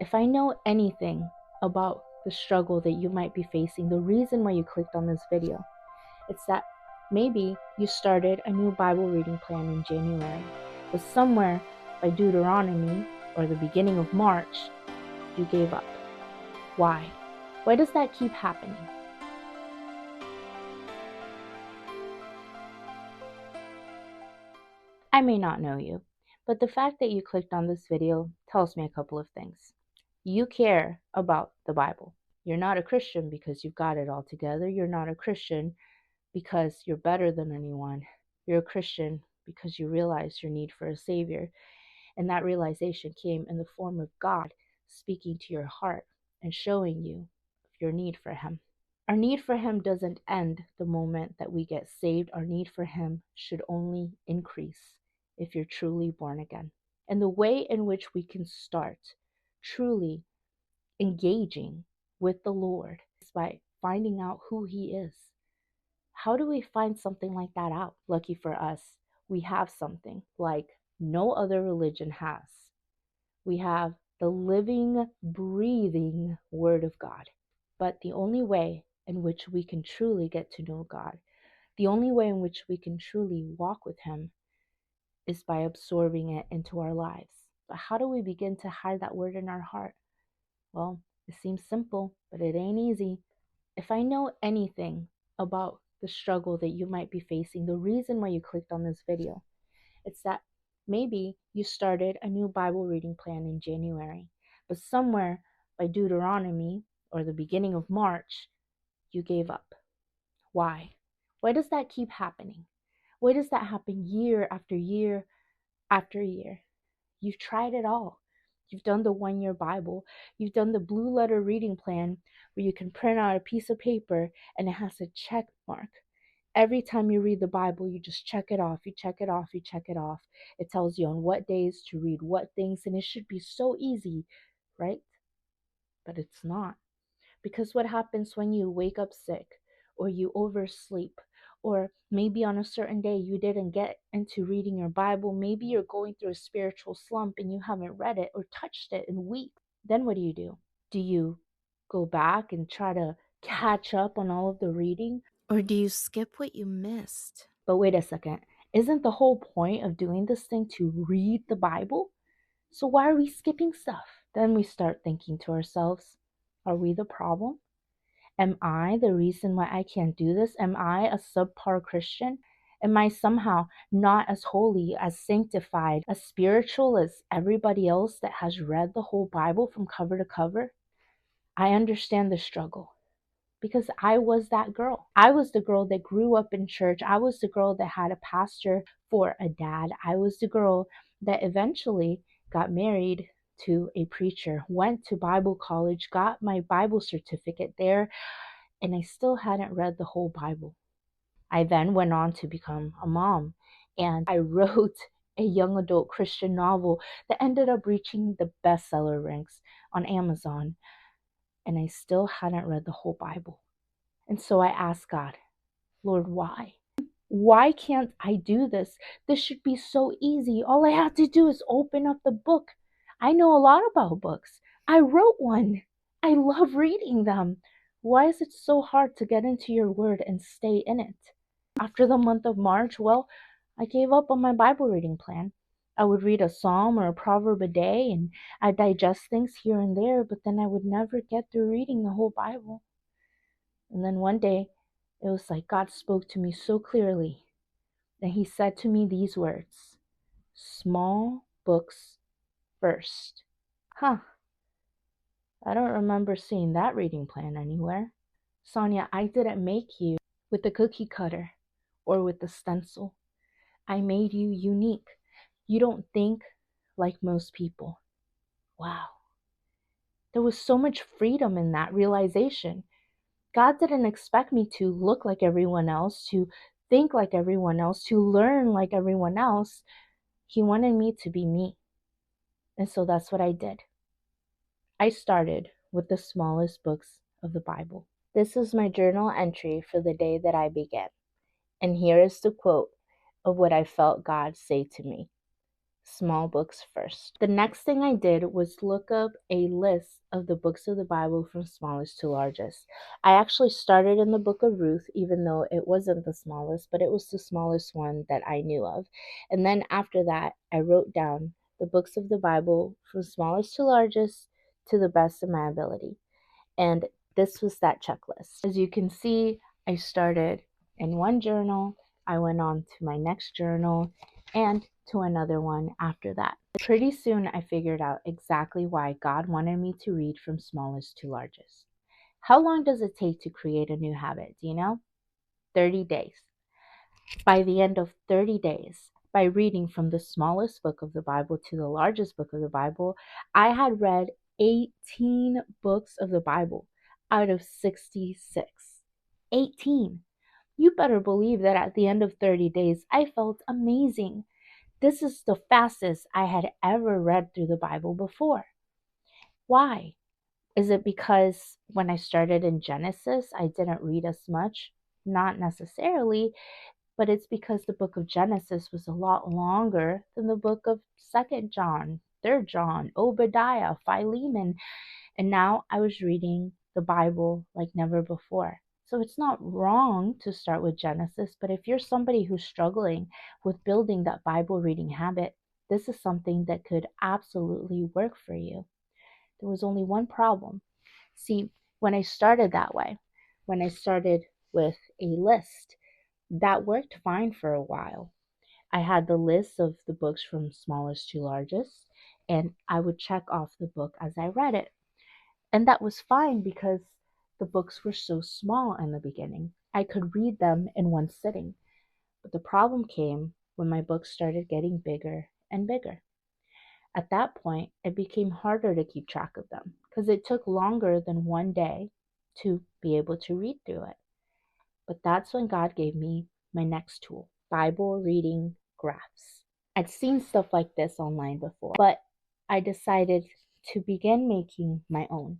If I know anything about the struggle that you might be facing, the reason why you clicked on this video, it's that maybe you started a new Bible reading plan in January, but somewhere by Deuteronomy or the beginning of March, you gave up. Why? Why does that keep happening? I may not know you, but the fact that you clicked on this video tells me a couple of things. You care about the Bible. You're not a Christian because you've got it all together. You're not a Christian because you're better than anyone. You're a Christian because you realize your need for a Savior. And that realization came in the form of God speaking to your heart and showing you your need for Him. Our need for Him doesn't end the moment that we get saved. Our need for Him should only increase if you're truly born again. And the way in which we can start truly engaging with the Lord is by finding out who He is. How do we find something like that out? Lucky for us, we have something like no other religion has. We have the living, breathing Word of God. But the only way in which we can truly get to know God, the only way in which we can truly walk with Him is by absorbing it into our lives. But how do we begin to hide that Word in our heart? Well, it seems simple, but it ain't easy. If I know anything about the struggle that you might be facing, the reason why you clicked on this video, it's that maybe you started a new Bible reading plan in January, but somewhere by Deuteronomy or the beginning of March, you gave up. Why? Why does that keep happening? Why does that happen year after year after year? You've tried it all. You've done the 1-year Bible. You've done the blue letter reading plan where you can print out a piece of paper and it has a check mark. Every time you read the Bible, you just check it off. You check it off. You check it off. It tells you on what days to read what things, and it should be so easy, right? But it's not. Because what happens when you wake up sick or you oversleep, or maybe on a certain day you didn't get into reading your Bible, maybe you're going through a spiritual slump and you haven't read it or touched it in weeks, then what do? Do you go back and try to catch up on all of the reading? Or do you skip what you missed? But wait a second, isn't the whole point of doing this thing to read the Bible? So why are we skipping stuff? Then we start thinking to ourselves, are we the problem? Am I the reason why I can't do this? Am I a subpar Christian? Am I somehow not as holy, as sanctified, as spiritual as everybody else that has read the whole Bible from cover to cover? I understand the struggle because I was that girl. I was the girl that grew up in church. I was the girl that had a pastor for a dad. I was the girl that eventually got married to a preacher, went to Bible college, got my Bible certificate there, and I still hadn't read the whole Bible. I then went on to become a mom, and I wrote a young adult Christian novel that ended up reaching the bestseller ranks on Amazon, and I still hadn't read the whole Bible. And so I asked God, Lord, why? Why can't I do this? This should be so easy. All I have to do is open up the book. I know a lot about books. I wrote one. I love reading them. Why is it so hard to get into your word and stay in it? After the month of March, well, I gave up on my Bible reading plan. I would read a psalm or a proverb a day and I'd digest things here and there, but then I would never get through reading the whole Bible. And then one day, it was like God spoke to me so clearly that He said to me these words, small books first. Huh, I don't remember seeing that reading plan anywhere. Sonia, I didn't make you with the cookie cutter or with the stencil. I made you unique. You don't think like most people. Wow. There was so much freedom in that realization. God didn't expect me to look like everyone else, to think like everyone else, to learn like everyone else. He wanted me to be me. And so that's what I did. I started with the smallest books of the Bible. This is my journal entry for the day that I began. And here is the quote of what I felt God say to me. small books first. The next thing I did was look up a list of the books of the Bible from smallest to largest. I actually started in the book of Ruth, even though it wasn't the smallest, but it was the smallest one that I knew of. And then after that, I wrote down the books of the Bible from smallest to largest to the best of my ability. And this was that checklist. As you can see, I started in one journal, I went on to my next journal, and to another one after that. Pretty soon, I figured out exactly why God wanted me to read from smallest to largest. How long does it take to create a new habit? Do you know? 30 days. By the end of 30 days, by reading from the smallest book of the Bible to the largest book of the Bible, I had read 18 books of the Bible out of 66. 18. You better believe that at the end of 30 days, I felt amazing. This is the fastest I had ever read through the Bible before. Why? Is it because when I started in Genesis, I didn't read as much? Not necessarily, but it's because the book of Genesis was a lot longer than the book of 2nd John, 3rd John, Obadiah, Philemon, and now I was reading the Bible like never before. So it's not wrong to start with Genesis, but if you're somebody who's struggling with building that Bible reading habit, this is something that could absolutely work for you. There was only one problem. See, when I started that way, when I started with a list, that worked fine for a while. I had the list of the books from smallest to largest, and I would check off the book as I read it. And that was fine because the books were so small in the beginning. I could read them in one sitting. But the problem came when my books started getting bigger and bigger. At that point, it became harder to keep track of them because it took longer than one day to be able to read through it. But that's when God gave me my next tool, Bible reading graphs. I'd seen stuff like this online before, but I decided to begin making my own.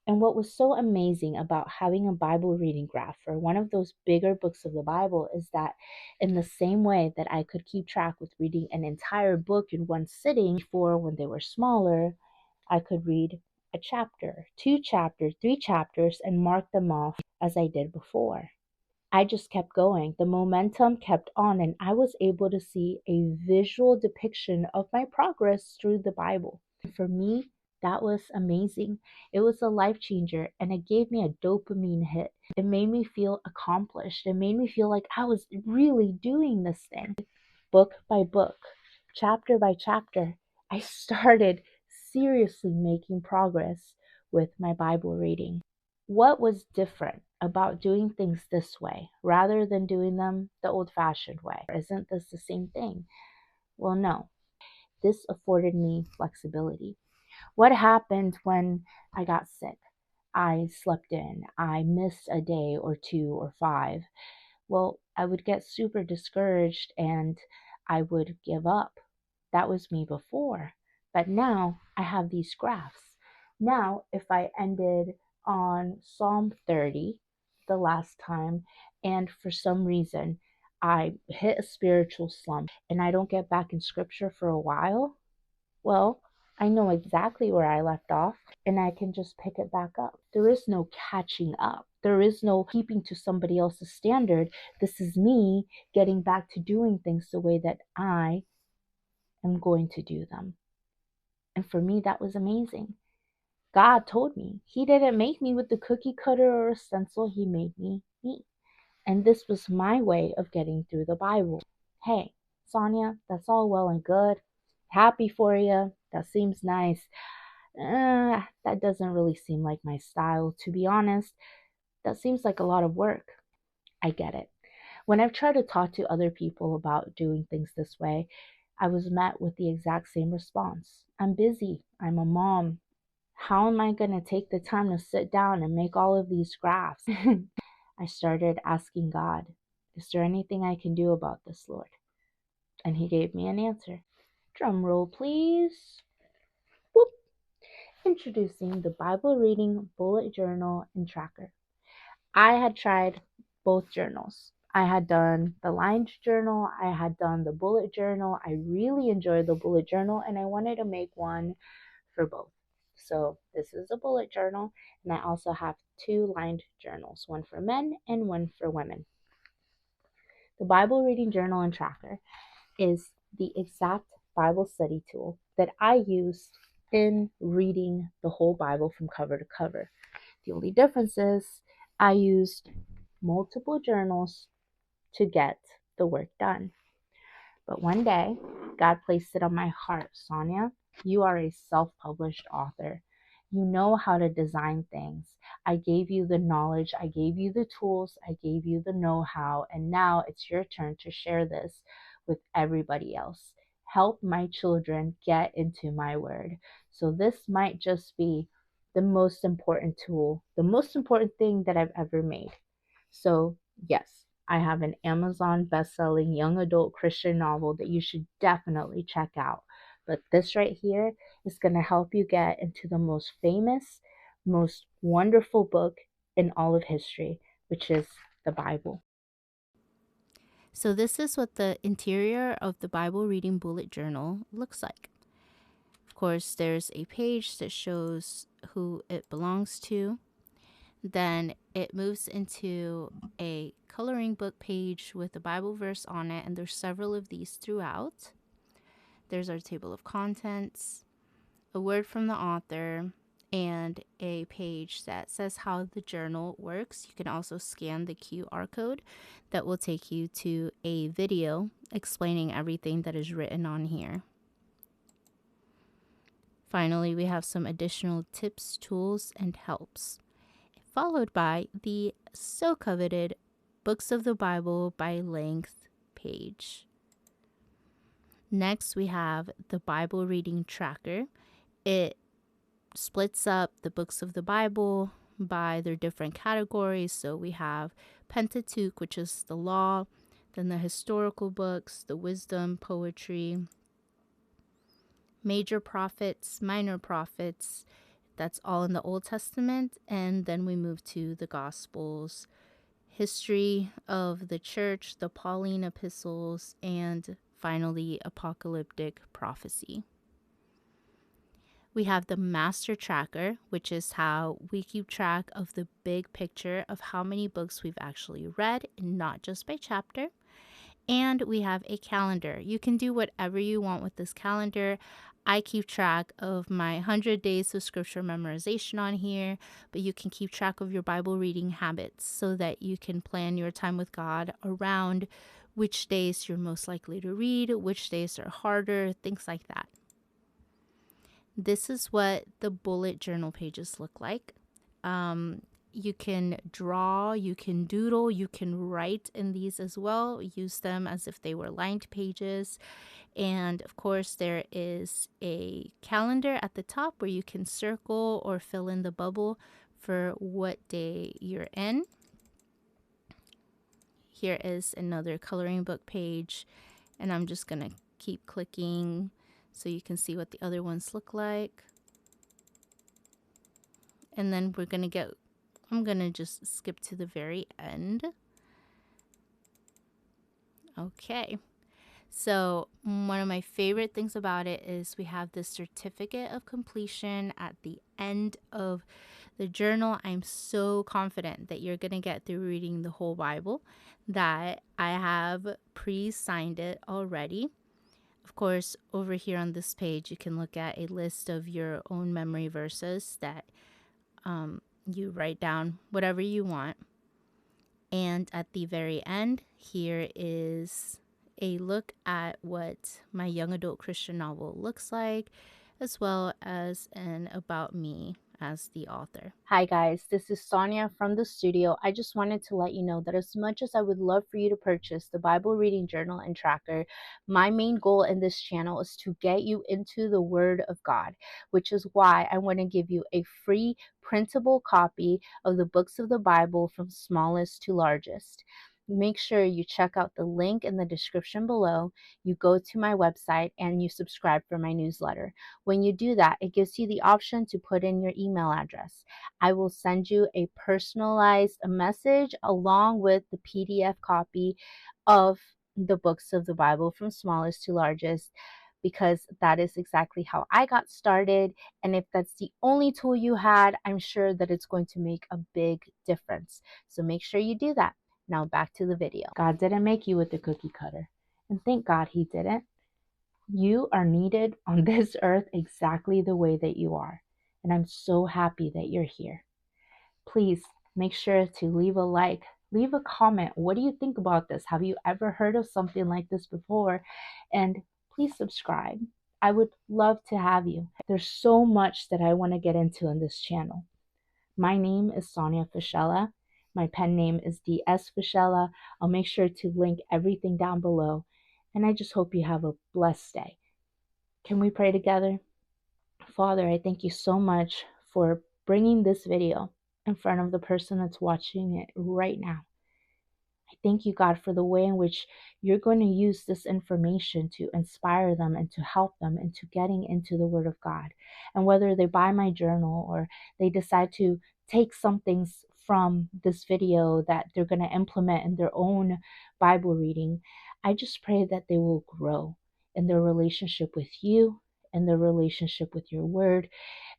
And what was so amazing about having a Bible reading graph for one of those bigger books of the Bible is that in the same way that I could keep track with reading an entire book in one sitting before when they were smaller, I could read a chapter, 2 chapters, 3 chapters, and mark them off as I did before. I just kept going. The momentum kept on, and I was able to see a visual depiction of my progress through the Bible. For me, that was amazing. It was a life changer, and it gave me a dopamine hit. It made me feel accomplished. It made me feel like I was really doing this thing. Book by book, chapter by chapter, I started seriously making progress with my Bible reading. What was different about doing things this way rather than doing them the old-fashioned way? Isn't this the same thing? Well, no. This afforded me flexibility. What happened when I got sick? I slept in. I missed a day or 2 or 5. Well, I would get super discouraged and I would give up. That was me before. But now I have these graphs. Now, if I ended on Psalm 30 the last time, and for some reason I hit a spiritual slump and I don't get back in scripture for a while, well, I know exactly where I left off and I can just pick it back up. There is no catching up. There is no keeping to somebody else's standard. This is me getting back to doing things the way that I am going to do them. And for me, that was amazing. God told me He didn't make me with the cookie cutter or a stencil. He made me me. And this was my way of getting through the Bible. Hey, Sonia, that's all well and good. Happy for you. That seems nice. That doesn't really seem like my style, to be honest. That seems like a lot of work. I get it. When I've tried to talk to other people about doing things this way, I was met with the exact same response. I'm busy. I'm a mom. How am I going to take the time to sit down and make all of these graphs? I started asking God, is there anything I can do about this, Lord? And He gave me an answer. Drum roll, please. Whoop. Introducing the Bible reading bullet journal and tracker. I had tried both journals. I had done the lined journal, I had done the bullet journal. I really enjoyed the bullet journal and I wanted to make one for both. So this is a bullet journal, and I also have two lined journals, one for men and one for women. The Bible reading journal and tracker is the exact Bible study tool that I used in reading the whole Bible from cover to cover. The only difference is I used multiple journals to get the work done. But one day, God placed it on my heart. Sonia, you are a self-published author. You know how to design things. I gave you the knowledge, I gave you the tools, I gave you the know-how, and now it's your turn to share this with everybody else. Help my children get into my word. So this might just be the most important tool, the most important thing that I've ever made. So yes, I have an Amazon best-selling young adult Christian novel that you should definitely check out. But this right here is going to help you get into the most famous, most wonderful book in all of history, which is the Bible. So this is what the interior of the Bible reading bullet journal looks like. Of course, there's a page that shows who it belongs to. Then it moves into a coloring book page with a Bible verse on it, and there's several of these throughout. There's our table of contents, a word from the author, and a page that says how the journal works. You can also scan the QR code that will take you to a video explaining everything that is written on here. Finally, we have some additional tips, tools, and helps, followed by the so coveted Books of the Bible by Length page. Next, we have the Bible reading tracker. It splits up the books of the Bible by their different categories. So we have Pentateuch, which is the law, then the historical books, the wisdom, poetry, major prophets, minor prophets. That's all in the Old Testament. And then we move to the Gospels, history of the church, the Pauline epistles, and finally, apocalyptic prophecy. We have the master tracker, which is how we keep track of the big picture of how many books we've actually read, not just by chapter. And we have a calendar. You can do whatever you want with this calendar. I keep track of my 100 days of scripture memorization on here, but you can keep track of your Bible reading habits so that you can plan your time with God around which days you're most likely to read, which days are harder, things like that. This is what the bullet journal pages look like. You can draw, you can doodle, you can write in these as well. Use them as if they were lined pages. And of course, there is a calendar at the top where you can circle or fill in the bubble for what day you're in. Here is another coloring book page, and I'm just going to keep clicking so you can see what the other ones look like. And then I'm going to just skip to the very end. Okay. So one of my favorite things about it is we have this certificate of completion at the end of the journal. I'm so confident that you're going to get through reading the whole Bible that I have pre-signed it already. Of course, over here on this page, you can look at a list of your own memory verses that you write down whatever you want. And at the very end, here is a look at what my young adult Christian novel looks like, as well as an about me as the author. Hi guys, this is Sonia from the studio. I just wanted to let you know that as much as I would love for you to purchase the Bible reading journal and tracker, my main goal in this channel is to get you into the Word of God, which is why I want to give you a free printable copy of the books of the Bible from smallest to largest. make sure you check out the link in the description below. You go to my website and you subscribe for my newsletter. When you do that, it gives you the option to put in your email address. I will send you a personalized message along with the PDF copy of the books of the Bible from smallest to largest, because that is exactly how I got started. And if that's the only tool you had, I'm sure that it's going to make a big difference. So make sure you do that. Now back to the video. God didn't make you with a cookie cutter. And thank God he didn't. You are needed on this earth exactly the way that you are. And I'm so happy that you're here. Please make sure to leave a like, leave a comment. What do you think about this? Have you ever heard of something like this before? And please subscribe. I would love to have you. There's so much that I want to get into on this channel. My name is Sonia Fischella. My pen name is DS Fischella. I'll make sure to link everything down below. And I just hope you have a blessed day. Can we pray together? Father, I thank you so much for bringing this video in front of the person that's watching it right now. I thank you, God, for the way in which you're going to use this information to inspire them and to help them into getting into the Word of God. And whether they buy my journal or they decide to take some things from this video that they're going to implement in their own Bible reading, I just pray that they will grow in their relationship with you and their relationship with your Word,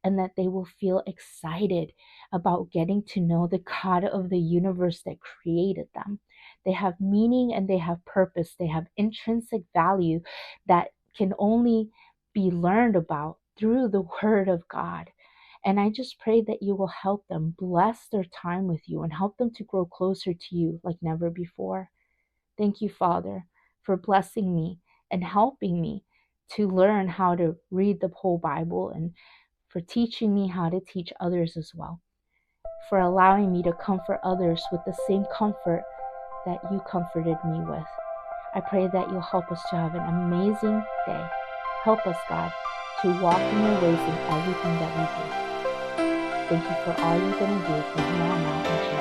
and that they will feel excited about getting to know the God of the universe that created them. They have meaning and they have purpose. They have intrinsic value that can only be learned about through the Word of God. And I just pray that you will help them bless their time with you and help them to grow closer to you like never before. Thank you, Father, for blessing me and helping me to learn how to read the whole Bible, and for teaching me how to teach others as well, for allowing me to comfort others with the same comfort that you comforted me with. I pray that you'll help us to have an amazing day. Help us, God, to walk in your ways in everything that we do. Thank you for all you're going to do from here on out.